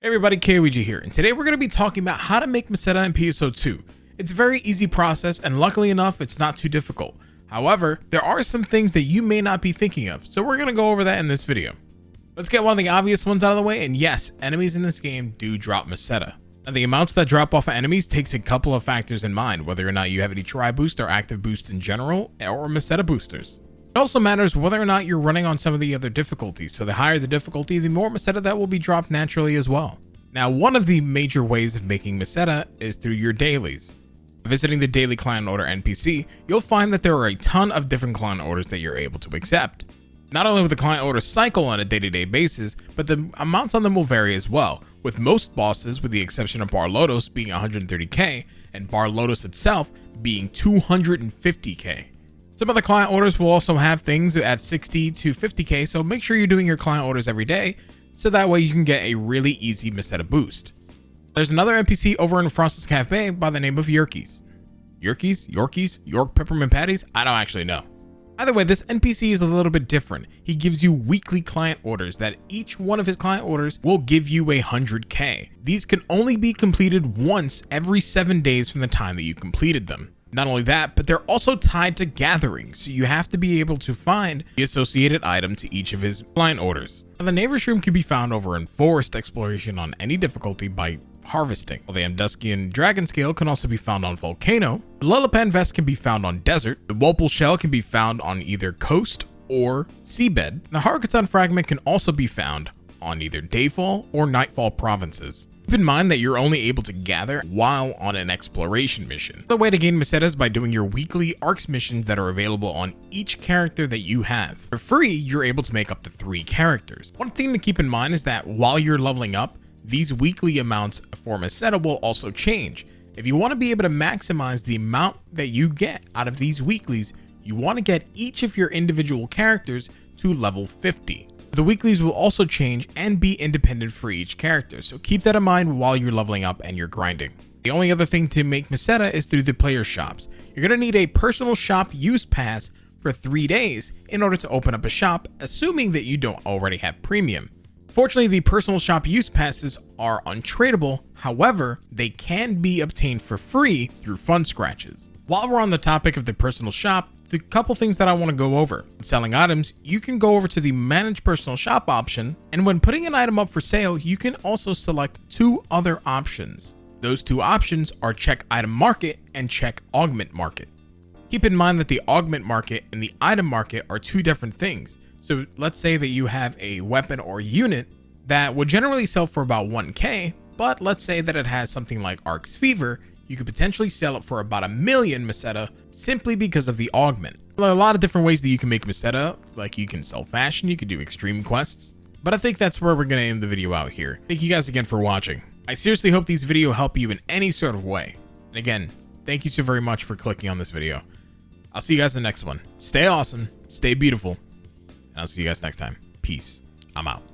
Hey everybody, KOEG here, and today we're going to be talking about how to make Meseta in PSO2. It's a very easy process, and luckily enough, it's not too difficult. However, there are some things that you may not be thinking of, so we're going to go over that in this video. Let's get one of the obvious ones out of the way, and yes, enemies in this game do drop Meseta. Now, the amounts that drop off of enemies takes a couple of factors in mind, whether or not you have any try boost or active boosts in general, or Meseta boosters. It also matters whether or not you're running on some of the other difficulties, so the higher the difficulty, the more Meseta that will be dropped naturally as well. Now, one of the major ways of making Meseta is through your dailies. Visiting the daily client order NPC, you'll find that there are a ton of different client orders that you're able to accept. Not only will the client orders cycle on a day-to-day basis, but the amounts on them will vary as well, with most bosses, with the exception of Bar Lodos, being 130k, and Bar Lodos itself being 250k. Some of the client orders will also have things at 60 to 50k, so make sure you're doing your client orders every day, so that way you can get a really easy Meseta boost. There's another NPC over in Frost's Cafe by the name of Yorkies. Yorkies? York Peppermint Patties? I don't actually know. Either way, this NPC is a little bit different. He gives you weekly client orders that each one of his client orders will give you 100k. These can only be completed once every 7 days from the time that you completed them. Not only that, but they're also tied to gatherings, so you have to be able to find the associated item to each of his client orders. Now, the Neighbor's Room can be found over in Forest Exploration on any difficulty by harvesting, while the Amduskian Dragon Scale can also be found on Volcano. The Lilipan Vest can be found on Desert. The Wopal Shell can be found on either Coast or Seabed. The Harkatan Fragment can also be found on either Dayfall or Nightfall provinces. Keep in mind that you're only able to gather while on an exploration mission. The way to gain Meseta is by doing your weekly ARX missions that are available on each character that you have. For free, you're able to make up to 3 characters. One thing to keep in mind is that while you're leveling up, these weekly amounts for Meseta will also change. If you want to be able to maximize the amount that you get out of these weeklies, you want to get each of your individual characters to level 50. The weeklies will also change and be independent for each character, so keep that in mind while you're leveling up and you're grinding. The only other thing to make Meseta is through the player shops. You're going to need a personal shop use pass for 3 days in order to open up a shop, assuming that you don't already have premium. Fortunately, the personal shop use passes are untradeable, however, they can be obtained for free through fun scratches. While we're on the topic of the personal shop, the couple things that I want to go over. Selling items, you can go over to the Manage Personal Shop option, and when putting an item up for sale, you can also select 2 other options. Those 2 options are Check Item Market and Check Augment Market. Keep in mind that the Augment Market and the Item Market are 2 different things. So let's say that you have a weapon or unit that would generally sell for about 1k, but let's say that it has something like Arc's Fever, you could potentially sell it for about 1 million Meseta simply because of the augment. There are a lot of different ways that you can make Meseta, like you can sell fashion, you can do extreme quests, but I think that's where we're going to end the video out here. Thank you guys again for watching. I seriously hope these videos help you in any sort of way. And again, thank you so very much for clicking on this video. I'll see you guys in the next one. Stay awesome, stay beautiful, and I'll see you guys next time. Peace. I'm out.